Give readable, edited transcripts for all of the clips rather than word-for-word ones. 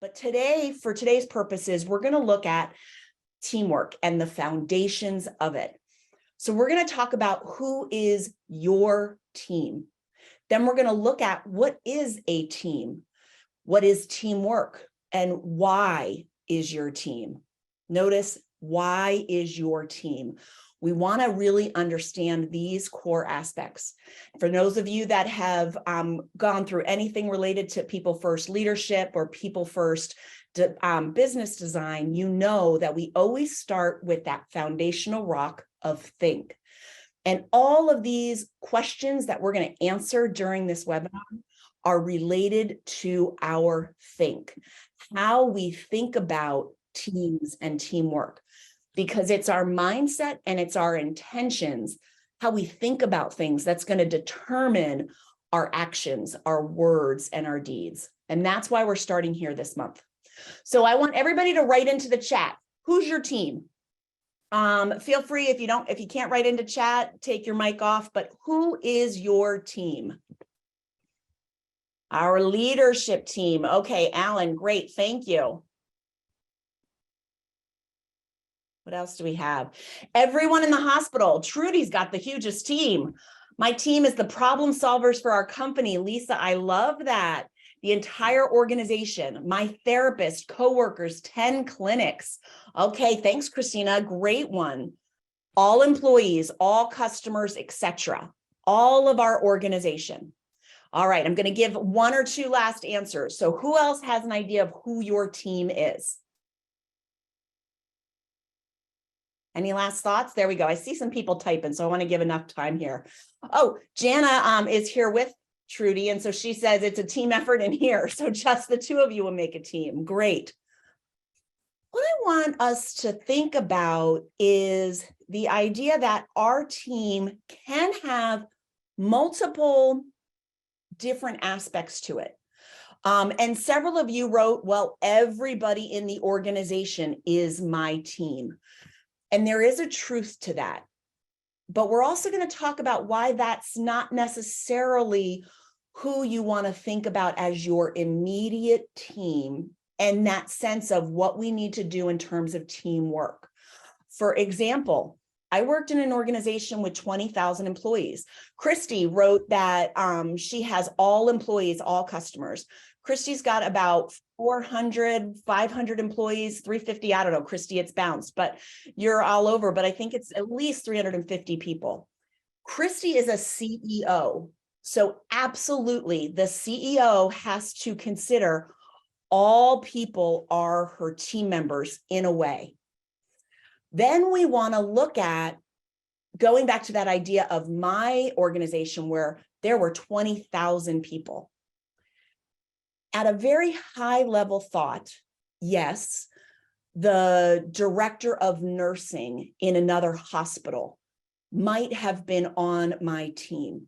But today, for today's purposes, we're going to look at teamwork and the foundations of it. So we're going to talk about who is your team. Then we're going to look at what is a team, what is teamwork, and why is your team. Notice, why is your team? We want to really understand these core aspects. For those of you that have gone through anything related to people first leadership or people first business design, you know that we always start with that foundational rock of think. And all of these questions that we're going to answer during this webinar are related to our think, how we think about teams and teamwork, because it's our mindset and it's our intentions, how we think about things, that's going to determine our actions, our words, and our deeds. And that's why we're starting here this month. So I want everybody to write into the chat, who's your team? Feel free, if you can't write into chat, take your mic off, but who is your team? Our leadership team. Okay, Alan, great, thank you. What else do we have? Everyone in the hospital. Trudy's got the hugest team. My team is the problem solvers for our company. Lisa, I love that. The entire organization, my therapist, coworkers, 10 clinics. Okay, thanks, Christina. Great one. All employees, all customers, etc. All of our organization. All right, I'm going to give one or two last answers. So who else has an idea of who your team is? Any last thoughts? There we go. I see some people typing, so I want to give enough time here. Oh, Jana is here with Trudy, and so she says it's a team effort in here. So just the two of you will make a team. Great. What I want us to think about is the idea that our team can have multiple different aspects to it. And several of you wrote, well, everybody in the organization is my team. And there is a truth to that. But we're also going to talk about why that's not necessarily who you want to think about as your immediate team, and that sense of what we need to do in terms of teamwork. For example, I worked in an organization with 20,000 employees. Christy wrote that she has all employees, all customers. Christy's got about 400, 500 employees, 350. I don't know, Christy, it's bounced, but you're all over. But I think it's at least 350 people. Christy is a CEO. So absolutely, the CEO has to consider all people are her team members in a way. Then we want to look at going back to that idea of my organization where there were 20,000 people. At a very high level thought, yes, the director of nursing in another hospital might have been on my team,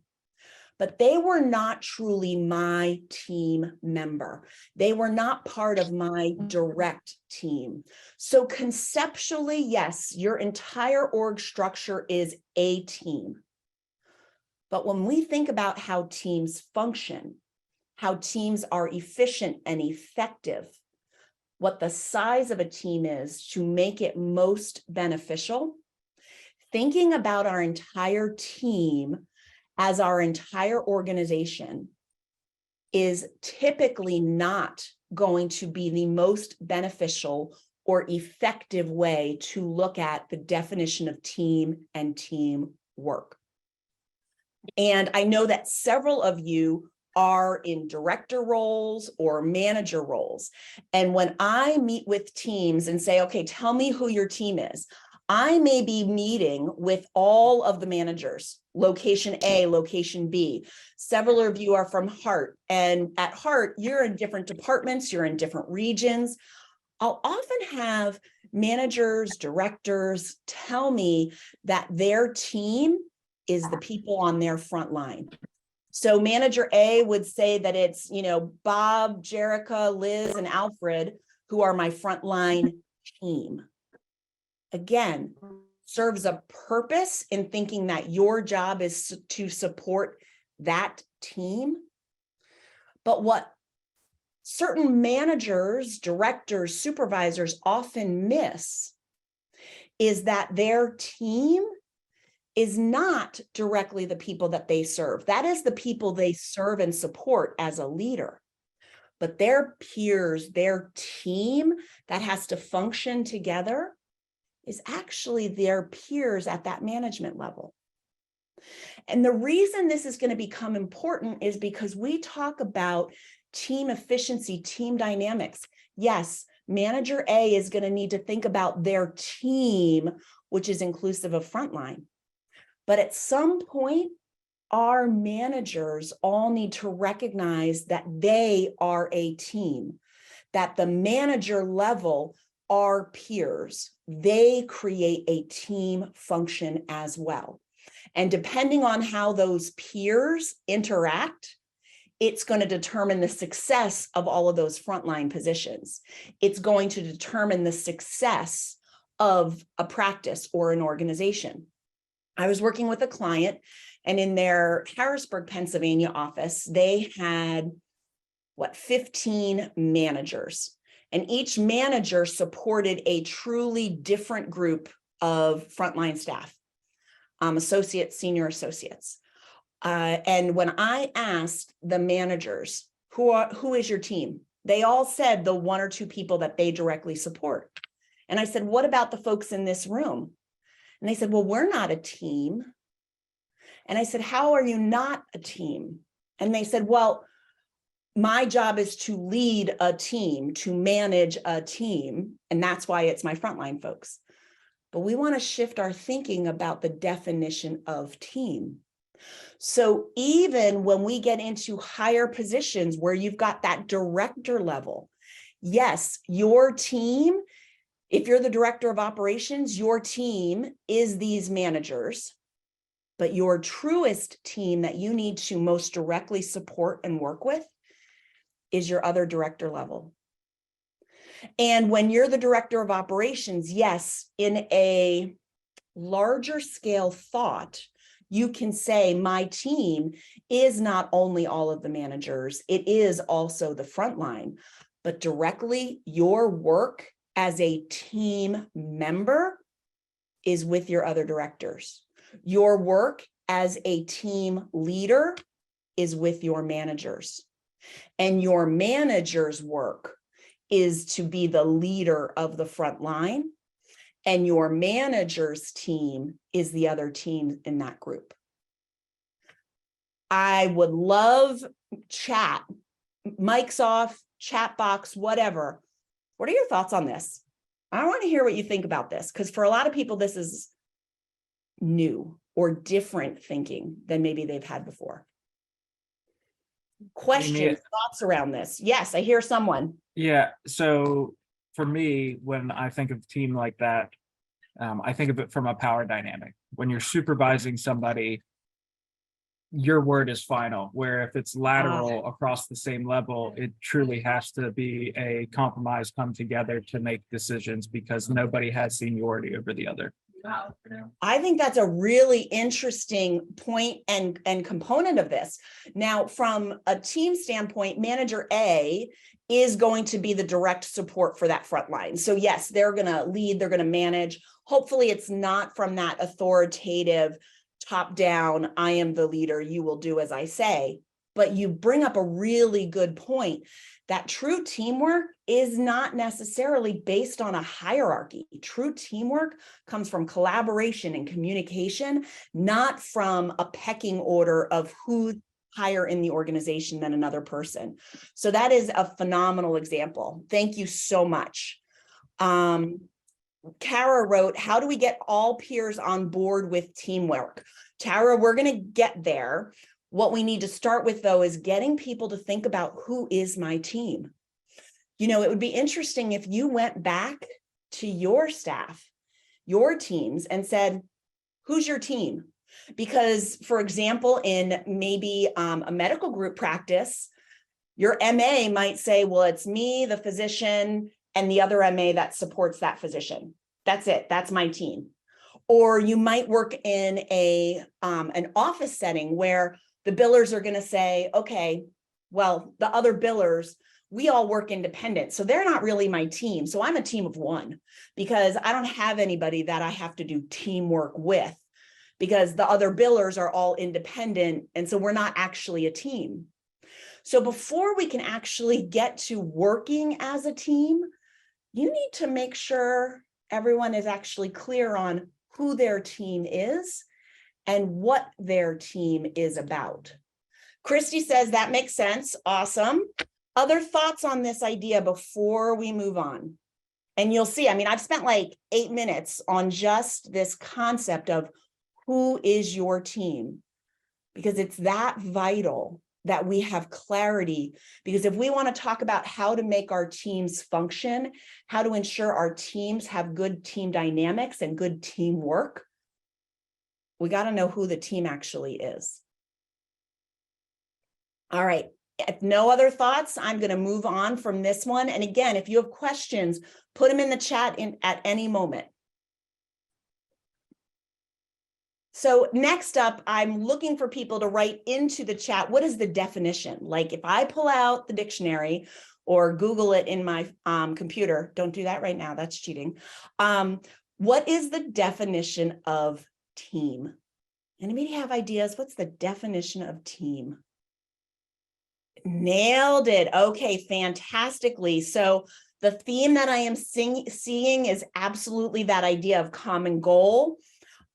but they were not truly my team member. They were not part of my direct team. So conceptually, yes, your entire org structure is a team. But when we think about how teams function, how teams are efficient and effective, what the size of a team is to make it most beneficial, thinking about our entire team as our entire organization is typically not going to be the most beneficial or effective way to look at the definition of team and teamwork. And I know that several of you are in director roles or manager roles. And when I meet with teams and say, okay, tell me who your team is, I may be meeting with all of the managers, location A, location B. Several of you are from Hart, and at Hart, you're in different departments, you're in different regions. I'll often have managers, directors tell me that their team is the people on their front line. So manager A would say that it's, Bob, Jerica, Liz, and Alfred, who are my frontline team. Again, serves a purpose in thinking that your job is to support that team. But what certain managers, directors, supervisors often miss is that their team is not directly the people that they serve. That is the people they serve and support as a leader. But their peers, their team that has to function together is actually their peers at that management level. And the reason this is going to become important is because we talk about team efficiency, team dynamics. Yes, manager A is going to need to think about their team, which is inclusive of frontline. But at some point, our managers all need to recognize that they are a team, that the manager level are peers. They create a team function as well. And depending on how those peers interact, it's going to determine the success of all of those frontline positions. It's going to determine the success of a practice or an organization. I was working with a client, and in their Harrisburg, Pennsylvania office, they had 15 managers, and each manager supported a truly different group of frontline staff, associates, senior associates. And when I asked the managers, who is your team? They all said the one or two people that they directly support. And I said, what about the folks in this room? And they said, well, we're not a team. And I said, how are you not a team? And they said, well, my job is to lead a team, to manage a team. And that's why it's my frontline folks. But we want to shift our thinking about the definition of team. So even when we get into higher positions where you've got that director level, yes, your team, if you're the director of operations, your team is these managers, but your truest team that you need to most directly support and work with is your other director level. And when you're the director of operations, yes, in a larger scale thought, you can say my team is not only all of the managers, it is also the frontline, but directly your work as a team member is with your other directors. Your work as a team leader is with your managers. And your manager's work is to be the leader of the front line. And your manager's team is the other team in that group. I would love chat, mics off, chat box, whatever. What are your thoughts on this? I want to hear what you think about this, because for a lot of people, this is new or different thinking than maybe they've had before. Questions, thoughts around this? Yes, I hear someone. Yeah, so for me, when I think of a team like that, I think of it from a power dynamic. When you're supervising somebody, your word is final, where if it's lateral across the same level, it truly has to be a compromise, come together to make decisions because nobody has seniority over the other. I think that's a really interesting point and component of this. Now, from a team standpoint, manager A is going to be the direct support for that front line. So yes, they're going to lead, they're going to manage. Hopefully it's not from that authoritative top down, I am the leader, you will do as I say. But you bring up a really good point that true teamwork is not necessarily based on a hierarchy. True teamwork comes from collaboration and communication, not from a pecking order of who's higher in the organization than another person. So that is a phenomenal example. Thank you so much. Kara wrote, how do we get all peers on board with teamwork? Tara, we're going to get there. What we need to start with, though, is getting people to think about who is my team. You know, it would be interesting if you went back to your staff, your teams, and said, who's your team? Because, for example, in maybe a medical group practice, your MA might say, well, it's me, the physician, and the other MA that supports that physician. That's it. That's my team. Or you might work in an office setting where the billers are going to say, okay, well, the other billers, we all work independent. So they're not really my team. So I'm a team of one because I don't have anybody that I have to do teamwork with, because the other billers are all independent. And so we're not actually a team. So before we can actually get to working as a team, you need to make sure everyone is actually clear on who their team is and what their team is about. Christy says that makes sense. Awesome. Other thoughts on this idea before we move on? And you'll see, I mean, I've spent like 8 minutes on just this concept of who is your team, because it's that vital that we have clarity. Because if we want to talk about how to make our teams function, how to ensure our teams have good team dynamics and good teamwork, we got to know who the team actually is. All right. If no other thoughts, I'm going to move on from this one. And again, if you have questions, put them in the chat at any moment. So next up, I'm looking for people to write into the chat, what is the definition? Like if I pull out the dictionary or Google it in my computer, don't do that right now, that's cheating. What is the definition of team? Anybody have ideas? What's the definition of team? Nailed it. Okay, fantastically. So the theme that I am seeing is absolutely that idea of common goal.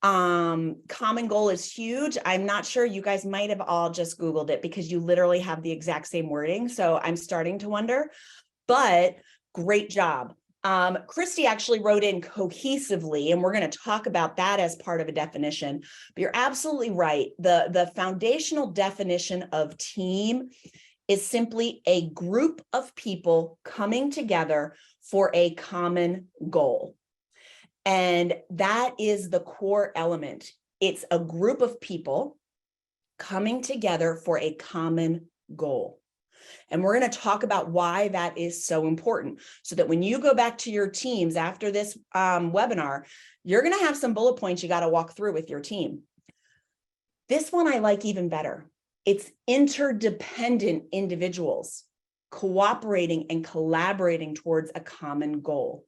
Common goal is huge. I'm not sure, you guys might have all just Googled it because you literally have the exact same wording. So I'm starting to wonder, but great job. Christy actually wrote in cohesively, and we're going to talk about that as part of a definition, but you're absolutely right. The foundational definition of team is simply a group of people coming together for a common goal. And that is the core element. It's a group of people coming together for a common goal. And we're going to talk about why that is so important, so that when you go back to your teams after this webinar, you're going to have some bullet points you got to walk through with your team. This one I like even better. It's interdependent individuals cooperating and collaborating towards a common goal.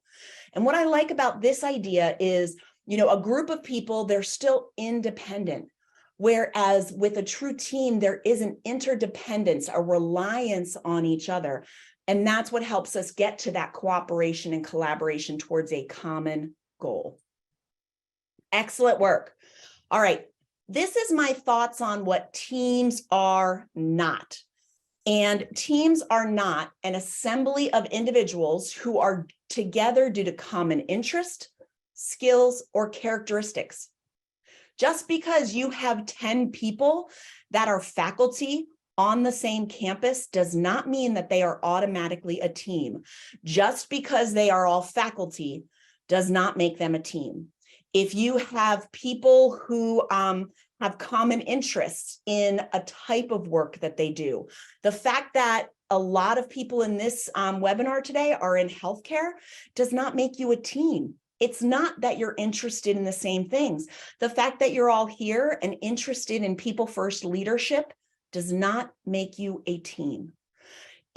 And what I like about this idea is, you know, a group of people, they're still independent. Whereas with a true team, there is an interdependence, a reliance on each other. And that's what helps us get to that cooperation and collaboration towards a common goal. Excellent work. All right. This is my thoughts on what teams are not. And teams are not an assembly of individuals who are together due to common interest, skills, or characteristics. Just because you have 10 people that are faculty on the same campus does not mean that they are automatically a team. Just because they are all faculty does not make them a team. If you have people who have common interests in a type of work that they do, the fact that a lot of people in this webinar today are in healthcare does not make you a team. It's not that you're interested in the same things. The fact that you're all here and interested in people first leadership does not make you a team.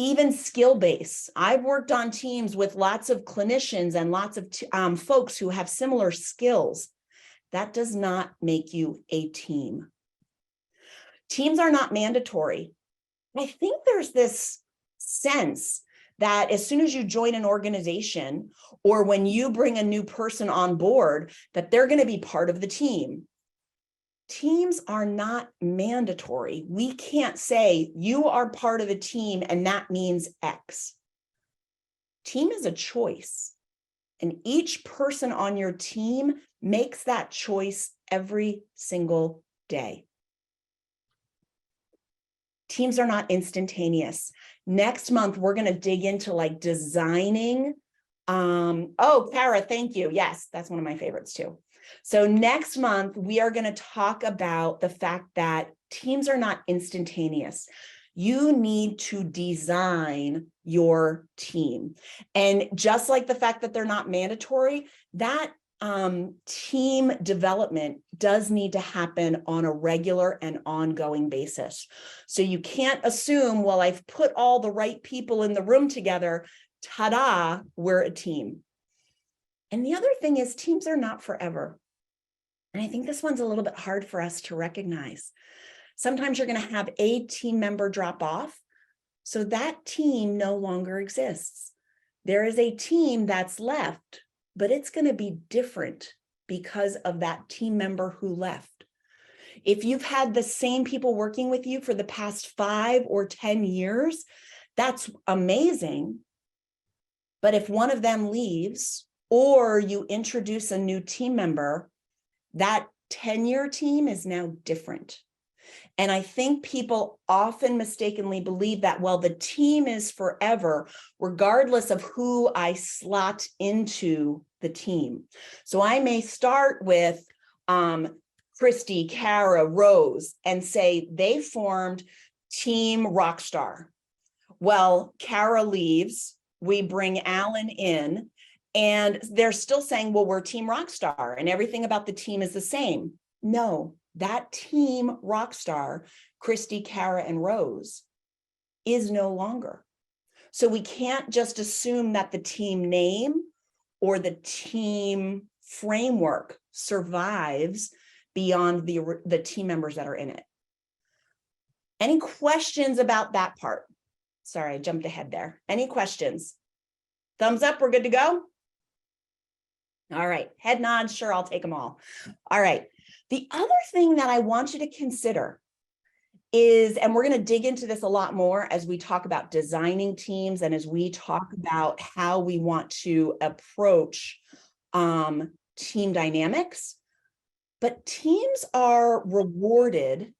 Even skill base. I've worked on teams with lots of clinicians and lots of folks who have similar skills. That does not make you a team. Teams are not mandatory. I think there's this sense that as soon as you join an organization or when you bring a new person on board, that they're going to be part of the team. Teams are not mandatory. We can't say you are part of a team and that means X. Team is a choice, and each person on your team makes that choice every single day. Teams are not instantaneous. Next month, we're going to dig into like designing. Oh, Kara, thank you. Yes, that's one of my favorites too. So next month, we are going to talk about the fact that teams are not instantaneous. You need to design your team. And just like the fact that they're not mandatory, that team development does need to happen on a regular and ongoing basis. So you can't assume, well, I've put all the right people in the room together, ta-da, we're a team. And the other thing is teams are not forever. And I think this one's a little bit hard for us to recognize. Sometimes you're going to have a team member drop off, so that team no longer exists. There is a team that's left, but it's going to be different because of that team member who left. If you've had the same people working with you for the past 5 or 10 years, that's amazing. But if one of them leaves or you introduce a new team member, that 10-year team is now different. And I think people often mistakenly believe that, well, the team is forever, regardless of who I slot into the team. So I may start with Christy, Kara, Rose, and say they formed Team Rockstar. Well, Kara leaves, we bring Alan in, and they're still saying, well, we're Team Rockstar and everything about the team is the same. No, that Team Rockstar, Christy, Kara, and Rose, is no longer. So we can't just assume that the team name or the team framework survives beyond the team members that are in it. Any questions about that part? Sorry, I jumped ahead there. Any questions? Thumbs up, we're good to go? All right, head nods, sure, I'll take them all. All right, the other thing that I want you to consider is, and we're going to dig into this a lot more as we talk about designing teams and as we talk about how we want to approach team dynamics, but teams are rewarded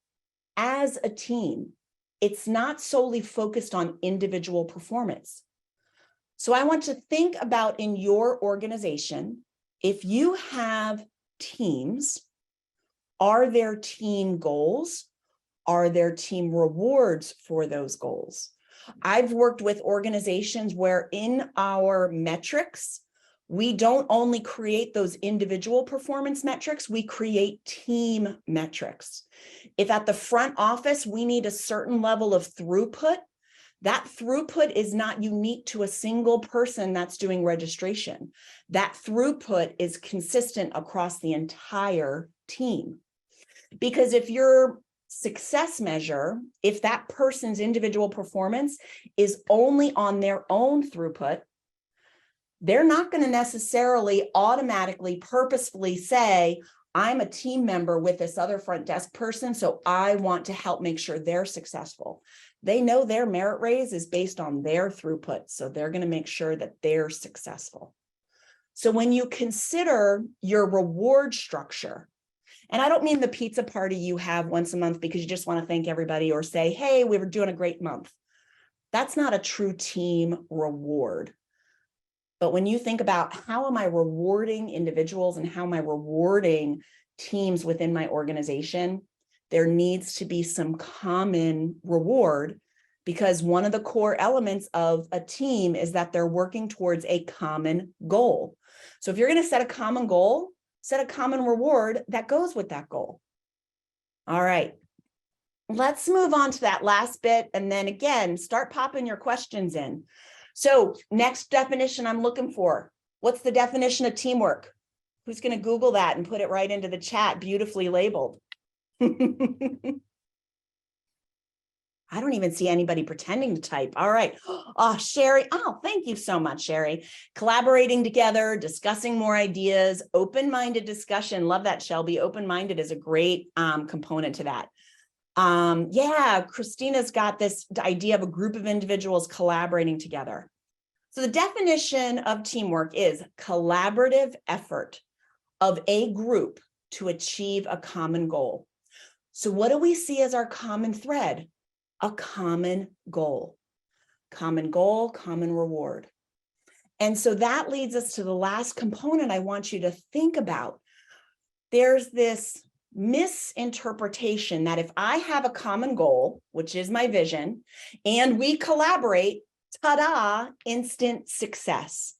as a team. It's not solely focused on individual performance. So I want to think about in your organization, if you have teams, are there team goals? Are there team rewards for those goals? I've worked with organizations where in our metrics, we don't only create those individual performance metrics, we create team metrics. If at the front office, we need a certain level of throughput, that throughput is not unique to a single person that's doing registration. That throughput is consistent across the entire team. Because if your success measure, if that person's individual performance is only on their own throughput, they're not going to necessarily automatically purposefully say, I'm a team member with this other front desk person, so I want to help make sure they're successful. They know their merit raise is based on their throughput, so they're going to make sure that they're successful. So when you consider your reward structure, and I don't mean the pizza party you have once a month because you just want to thank everybody or say, hey, we were doing a great month. That's not a true team reward. But when you think about how am I rewarding individuals and how am I rewarding teams within my organization, there needs to be some common reward, because one of the core elements of a team is that they're working towards a common goal. So if you're going to set a common goal, set a common reward that goes with that goal. All right, let's move on to that last bit. And then again, start popping your questions in. So next definition I'm looking for, what's the definition of teamwork? Who's going to Google that and put it right into the chat, beautifully labeled? I don't even see anybody pretending to type. All right. Oh, Sherry. Oh, thank you so much, Sherry. Collaborating together, discussing more ideas, open-minded discussion. Love that, Shelby. Open-minded is a great component to that. Yeah, Christina's got this idea of a group of individuals collaborating together. So the definition of teamwork is collaborative effort of a group to achieve a common goal. So what do we see as our common thread? A common goal. Common goal, common reward. And so that leads us to the last component I want you to think about. There's this misinterpretation that if I have a common goal, which is my vision, and we collaborate, ta-da, instant success.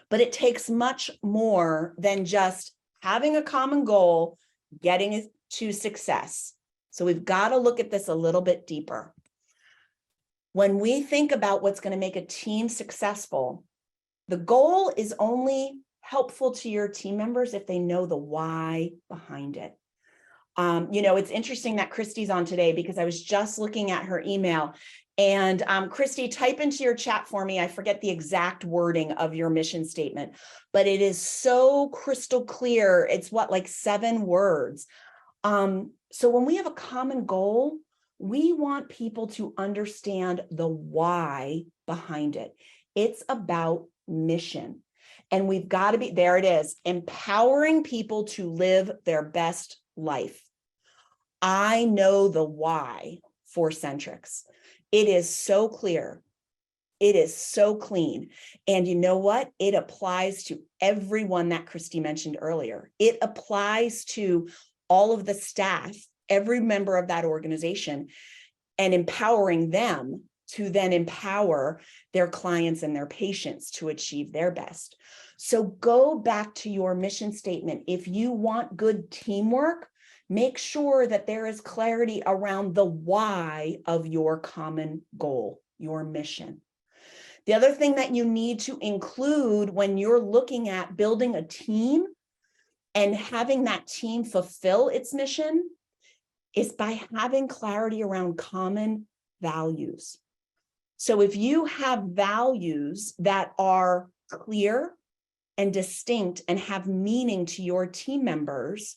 But it takes much more than just having a common goal, getting it to success. So we've got to look at this a little bit deeper. When we think about what's going to make a team successful, the goal is only helpful to your team members if they know the why behind it. It's interesting that Christy's on today because I was just looking at her email. And Christy, type into your chat for me. I forget the exact wording of your mission statement, but it is so crystal clear. It's like 7 words. So when we have a common goal, we want people to understand the why behind it. It's about mission. And we've got to be, there it is, empowering people to live their best life. I know the why for Centrix. It is so clear. It is so clean. And you know what? It applies to everyone that Christy mentioned earlier. It applies to all of the staff, every member of that organization, and empowering them to then empower their clients and their patients to achieve their best. So go back to your mission statement. If you want good teamwork, make sure that there is clarity around the why of your common goal, your mission. The other thing that you need to include when you're looking at building a team and having that team fulfill its mission is by having clarity around common values. So if you have values that are clear and distinct and have meaning to your team members,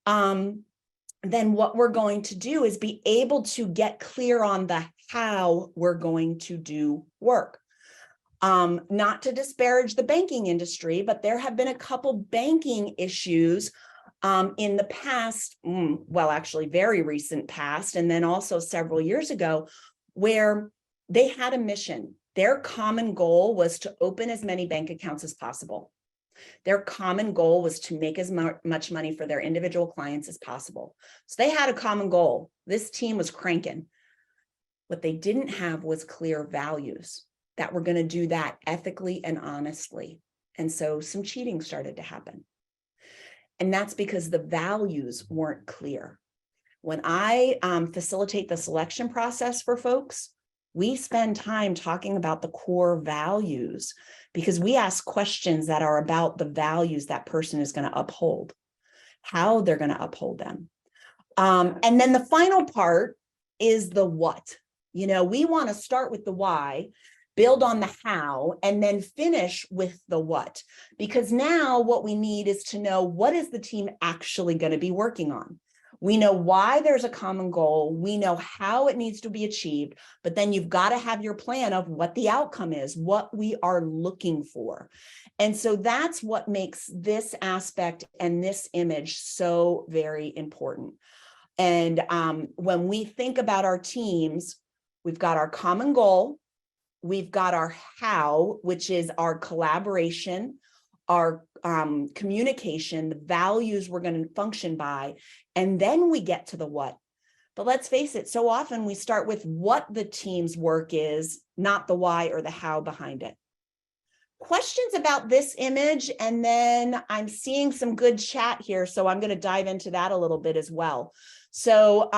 then what we're going to do is be able to get clear on the how we're going to do work. Not to disparage the banking industry, but there have been a couple banking issues in the past, actually very recent past, and then also several years ago, where they had a mission. Their common goal was to open as many bank accounts as possible. Their common goal was to make as much money for their individual clients as possible. So they had a common goal. This team was cranking. What they didn't have was clear values that were going to do that ethically and honestly. And so some cheating started to happen. And that's because the values weren't clear. When I facilitate the selection process for folks, we spend time talking about the core values because we ask questions that are about the values that person is going to uphold, how they're going to uphold them. And then the final part is the what. We want to start with the why, build on the how, and then finish with the what. Because now what we need is to know, what is the team actually going to be working on? We know why there's a common goal. We know how it needs to be achieved, but then you've got to have your plan of what the outcome is, what we are looking for. And so that's what makes this aspect and this image so very important. And when we think about our teams, we've got our common goal, we've got our how, which is our collaboration, our communication, the values we're going to function by, and then we get to the what. But let's face it, so often we start with what the team's work is, not the why or the how behind it. Questions about this image, and then I'm seeing some good chat here, so I'm going to dive into that a little bit as well. So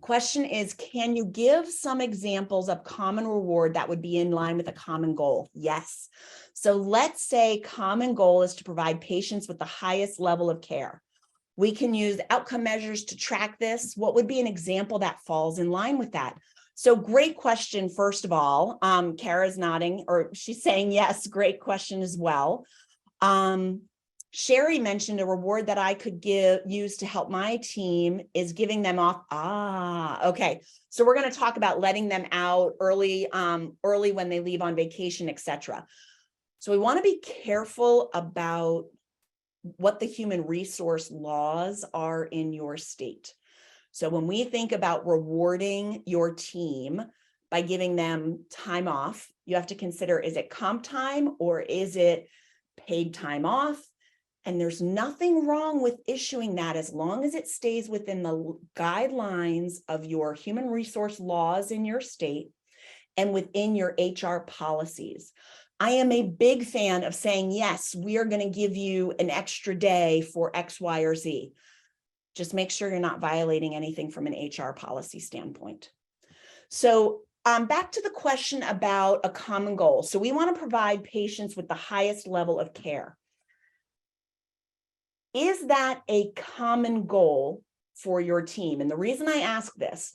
question is, can you give some examples of common reward that would be in line with a common goal? Yes. So let's say common goal is to provide patients with the highest level of care. We can use outcome measures to track this. What would be an example that falls in line with that? So great question, first of all. Kara's nodding, or she's saying yes, great question as well. Sherry mentioned a reward that I could use to help my team is giving them off. Okay. So we're going to talk about letting them out early when they leave on vacation, etc. So we want to be careful about what the human resource laws are in your state. So when we think about rewarding your team by giving them time off, you have to consider, is it comp time or is it paid time off? And there's nothing wrong with issuing that as long as it stays within the guidelines of your human resource laws in your state and within your HR policies. I am a big fan of saying, yes, we are going to give you an extra day for X, Y, or Z. Just make sure you're not violating anything from an HR policy standpoint. So back to the question about a common goal. So we want to provide patients with the highest level of care. Is that a common goal for your team? And the reason I ask this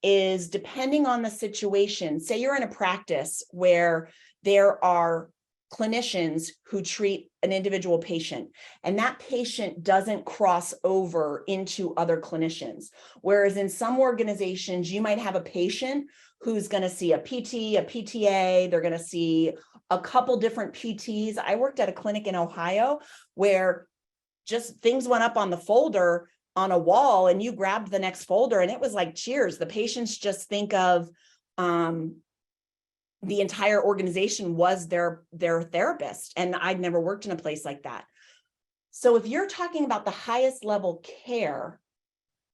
is depending on the situation, say you're in a practice where there are clinicians who treat an individual patient and that patient doesn't cross over into other clinicians. Whereas in some organizations, you might have a patient who's going to see a PT, a PTA, they're going to see a couple different PTs. I worked at a clinic in Ohio where just things went up on the folder on a wall and you grabbed the next folder and it was like cheers. The patients just think of the entire organization was their therapist. And I'd never worked in a place like that. So if you're talking about the highest level care,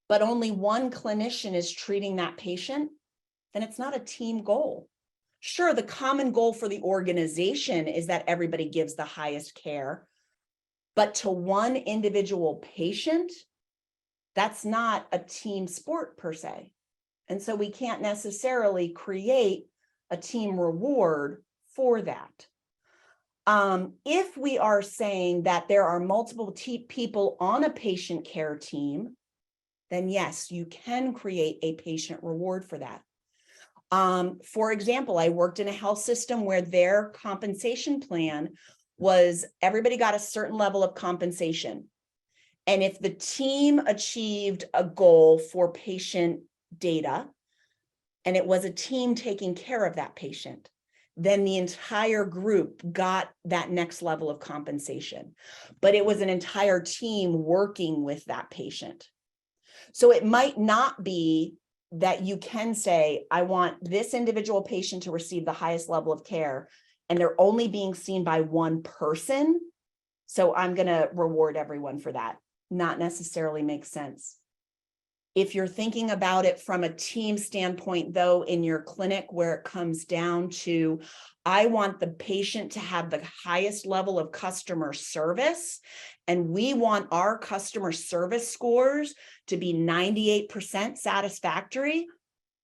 but only one clinician is treating that patient, then it's not a team goal. Sure, the common goal for the organization is that everybody gives the highest care, but to one individual patient, that's not a team sport per se. And so we can't necessarily create a team reward for that. If we are saying that there are multiple people on a patient care team, then yes, you can create a patient reward for that. For example, I worked in a health system where their compensation plan was everybody got a certain level of compensation. And if the team achieved a goal for patient data, and it was a team taking care of that patient, then the entire group got that next level of compensation. But it was an entire team working with that patient. So it might not be that you can say, I want this individual patient to receive the highest level of care, and they're only being seen by one person. So I'm going to reward everyone for that. Not necessarily makes sense. If you're thinking about it from a team standpoint, though, in your clinic where it comes down to, I want the patient to have the highest level of customer service, and we want our customer service scores to be 98% satisfactory,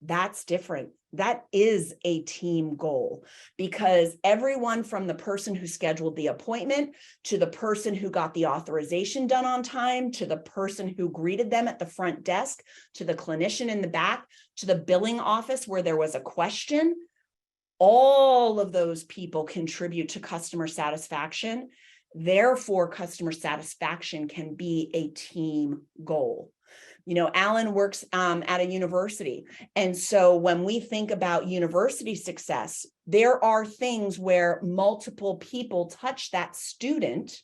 that's different. That is a team goal, because everyone from the person who scheduled the appointment to the person who got the authorization done on time, to the person who greeted them at the front desk, to the clinician in the back, to the billing office where there was a question, all of those people contribute to customer satisfaction. Therefore, customer satisfaction can be a team goal. You know, Alan works at a university. And so when we think about university success, there are things where multiple people touch that student.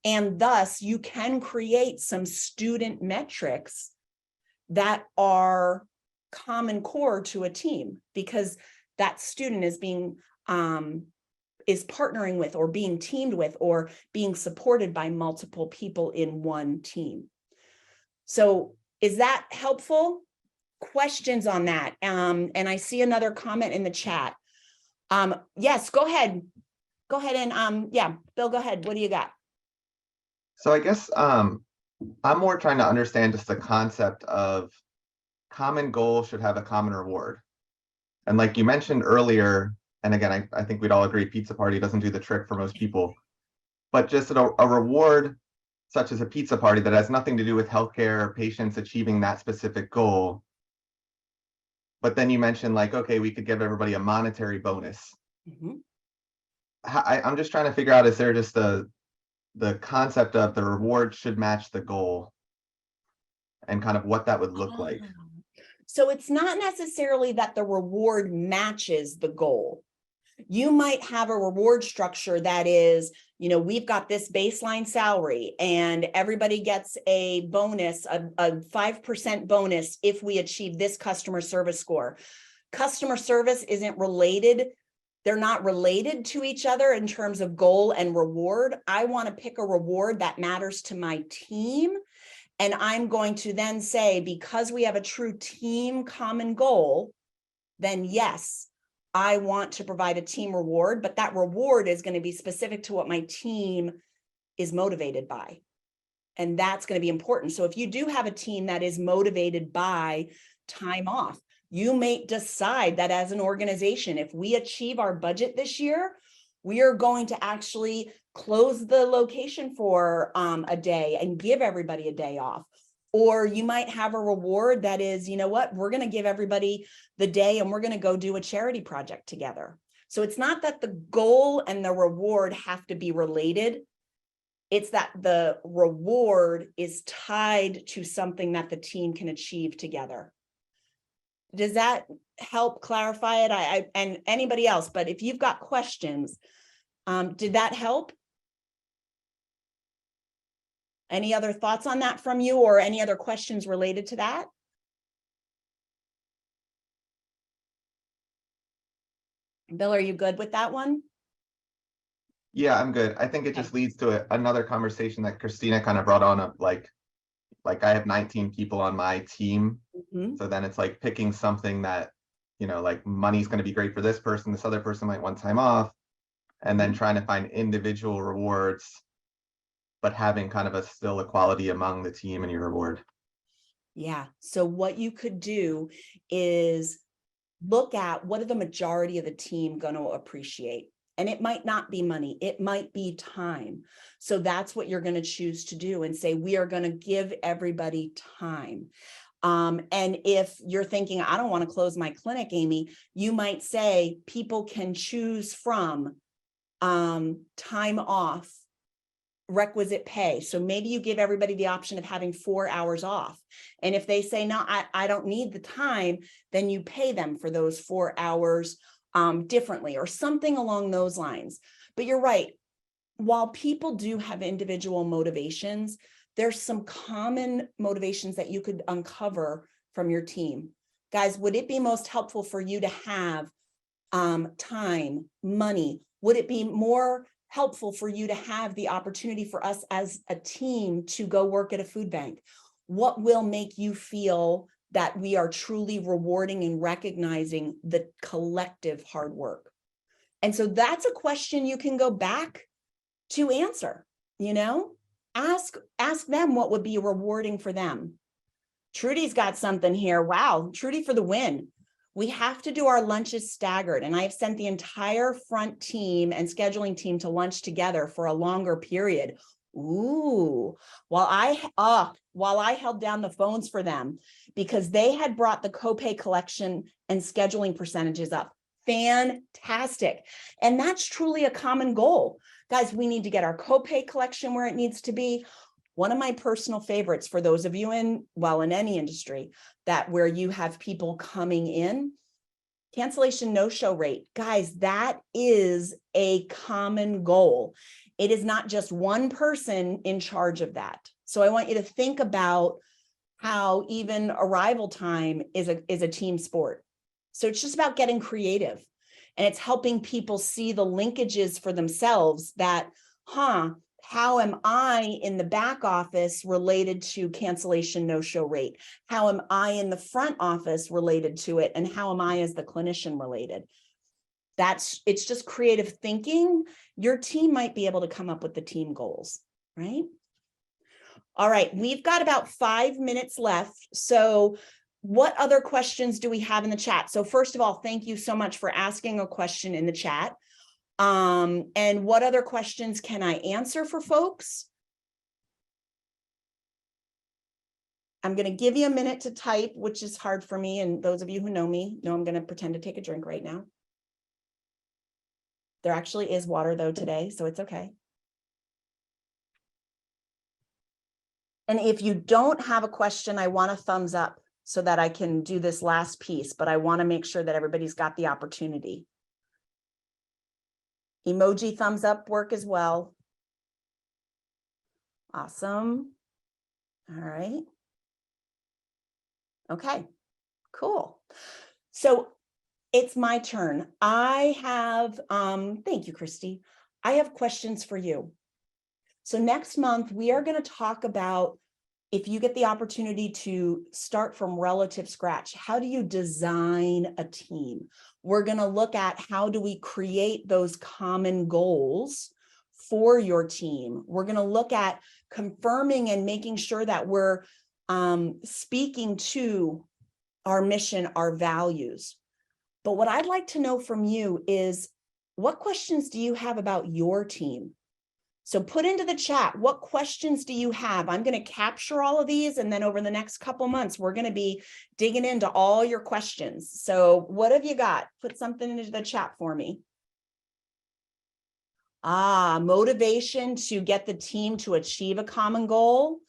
And thus you can create some student metrics that are common core to a team, because that student is being is partnering with or being teamed with or being supported by multiple people in one team. So is that helpful? Questions on that? And I see another comment in the chat. Yes, go ahead. Go ahead and yeah, Bill, go ahead. What do you got? So I guess I'm more trying to understand just the concept of common goal should have a common reward. And like you mentioned earlier, and again, I think we'd all agree pizza party doesn't do the trick for most people, but just a reward such as a pizza party that has nothing to do with healthcare or patients achieving that specific goal. But then you mentioned like, okay, we could give everybody a monetary bonus. Mm-hmm. I'm just trying to figure out, is there just the concept of the reward should match the goal and kind of what that would look like? So it's not necessarily that the reward matches the goal. You might have a reward structure that is, you know, we've got this baseline salary and everybody gets a bonus, a 5% bonus if we achieve this customer service score. Customer service isn't related. They're not related to each other in terms of goal and reward. I want to pick a reward that matters to my team. And I'm going to then say, because we have a true team common goal, then yes, I want to provide a team reward, but that reward is going to be specific to what my team is motivated by. And that's going to be important. So if you do have a team that is motivated by time off, you may decide that as an organization, if we achieve our budget this year, we are going to actually close the location for a day and give everybody a day off. Or you might have a reward that is, you know what, we're going to give everybody the day and we're going to go do a charity project together. So it's not that the goal and the reward have to be related. It's that the reward is tied to something that the team can achieve together. Does that help clarify it? And anybody else, but if you've got questions, did that help? Any other thoughts on that from you, or any other questions related to that? Bill, are you good with that one? Yeah, I'm good. I think it just leads to another conversation that Christina kind of brought on of like I have 19 people on my team. Mhm. So then it's like picking something that, you know, like money's going to be great for this person. This other person might want time off, and then trying to find individual rewards, but having kind of a still equality among the team and your reward. Yeah. So what you could do is look at what are the majority of the team going to appreciate. And it might not be money, it might be time. So that's what you're going to choose to do and say, we are going to give everybody time. And if you're thinking, I don't want to close my clinic, Amy, you might say people can choose from time off, requisite pay. So maybe you give everybody the option of having 4 hours off. And if they say, no, I don't need the time, then you pay them for those 4 hours differently or something along those lines. But you're right. While people do have individual motivations, there's some common motivations that you could uncover from your team. Guys, would it be most helpful for you to have time, money? Would it be more helpful for you to have the opportunity for us as a team to go work at a food bank? What will make you feel that we are truly rewarding and recognizing the collective hard work? And so that's a question you can go back to answer, you know, ask them what would be rewarding for them. Trudy's got something here. Wow, Trudy for the win. We have to do our lunches staggered, and I've sent the entire front team and scheduling team to lunch together for a longer period. Ooh, while I held down the phones for them because they had brought the copay collection and scheduling percentages up. Fantastic. And that's truly a common goal. Guys, we need to get our copay collection where it needs to be. One of my personal favorites for those of you in any industry that where you have people coming in, cancellation no-show rate. Guys, that is a common goal. It is not just one person in charge of that. So I want you to think about how even arrival time is a team sport. So it's just about getting creative, and it's helping people see the linkages for themselves that, how am I in the back office related to cancellation no-show rate? How am I in the front office related to it? And how am I as the clinician related? It's just creative thinking. Your team might be able to come up with the team goals, right? All right, we've got about 5 minutes left. So what other questions do we have in the chat? So first of all, thank you so much for asking a question in the chat. And what other questions can I answer for folks? I'm going to give you a minute to type, which is hard for me. And those of you who know me know I'm going to pretend to take a drink right now. There actually is water though today, so it's okay. And if you don't have a question, I want a thumbs up so that I can do this last piece, but I want to make sure that everybody's got the opportunity. Emoji thumbs up work as well. Awesome. All right. Okay, cool. So it's my turn. I have, thank you, Christy. I have questions for you. So next month, we are going to talk about if you get the opportunity to start from relative scratch, how do you design a team? We're going to look at how do we create those common goals for your team. We're going to look at confirming and making sure that we're speaking to our mission, our values. But what I'd like to know from you is, what questions do you have about your team? So put into the chat, what questions do you have? I'm going to capture all of these, and then over the next couple months, we're going to be digging into all your questions. So what have you got? Put something into the chat for me. Motivation to get the team to achieve a common goal.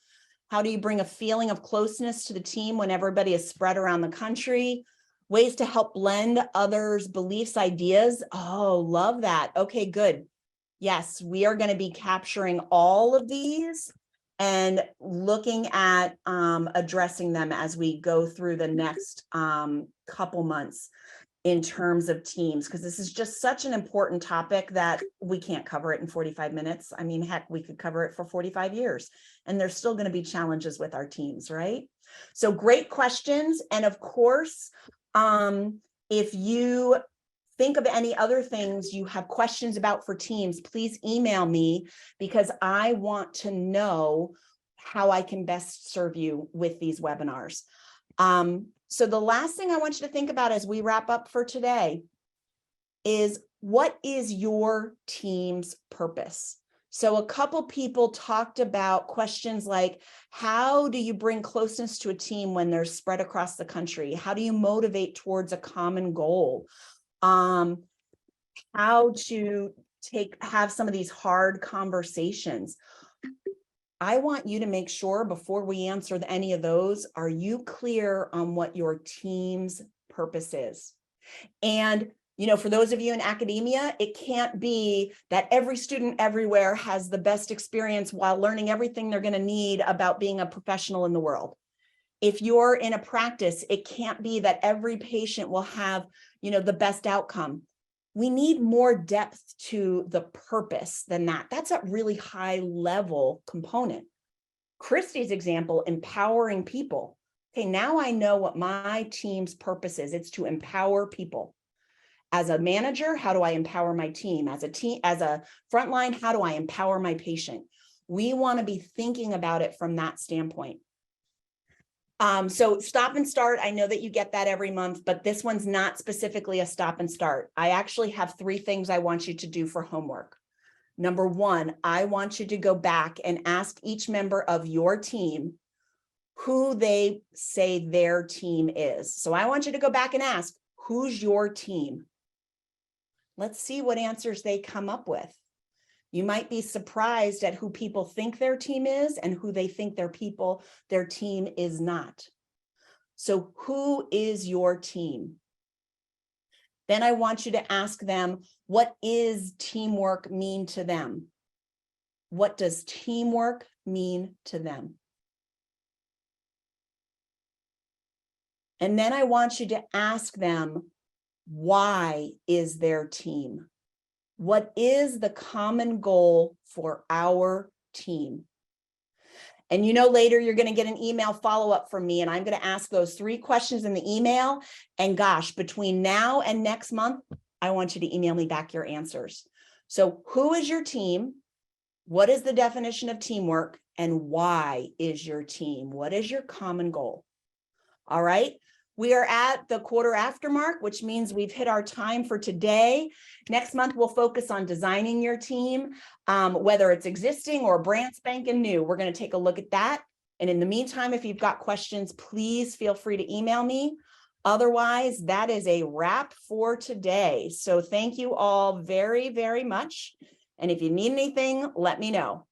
How do you bring a feeling of closeness to the team when everybody is spread around the country? Ways to help blend others' beliefs, ideas. Oh, love that. Okay, good. Yes, we are going to be capturing all of these and looking at addressing them as we go through the next couple months in terms of teams, because this is just such an important topic that we can't cover it in 45 minutes. I mean, heck, we could cover it for 45 years, and there's still going to be challenges with our teams, right? So great questions. And of course, if you think of any other things you have questions about for teams, please email me, because I want to know how I can best serve you with these webinars. So the last thing I want you to think about as we wrap up for today is, what is your team's purpose? So a couple people talked about questions like, how do you bring closeness to a team when they're spread across the country? How do you motivate towards a common goal? How to have some of these hard conversations. I want you to make sure, before we answer any of those, are you clear on what your team's purpose is? And, you know, for those of you in academia, it can't be that every student everywhere has the best experience while learning everything they're going to need about being a professional in the world. If you're in a practice, it can't be that every patient will have, you know, the best outcome. We need more depth to the purpose than that. That's a really high level component. Christy's example, empowering people. Okay, now I know what my team's purpose is. It's to empower people. As a manager, how do I empower my team? As a frontline, how do I empower my patient? We want to be thinking about it from that standpoint. So stop and start. I know that you get that every month, but this one's not specifically a stop and start. I actually have 3 things I want you to do for homework. Number 1, I want you to go back and ask each member of your team who they say their team is. So I want you to go back and ask, who's your team? Let's see what answers they come up with. You might be surprised at who people think their team is and who they think their team is not. So who is your team? Then I want you to ask them, what is teamwork mean to them? What does teamwork mean to them? And then I want you to ask them, why is their team? What is the common goal for our team? And you know, later you're going to get an email follow-up from me, and I'm going to ask those 3 questions in the email. And gosh, between now and next month, I want you to email me back your answers. So who is your team? What is the definition of teamwork? And why is your team? What is your common goal? All right. We are at the quarter after mark, which means we've hit our time for today. Next month, we'll focus on designing your team, whether it's existing or brand spanking new. We're going to take a look at that. And in the meantime, if you've got questions, please feel free to email me. Otherwise, that is a wrap for today. So thank you all very, very much. And if you need anything, let me know.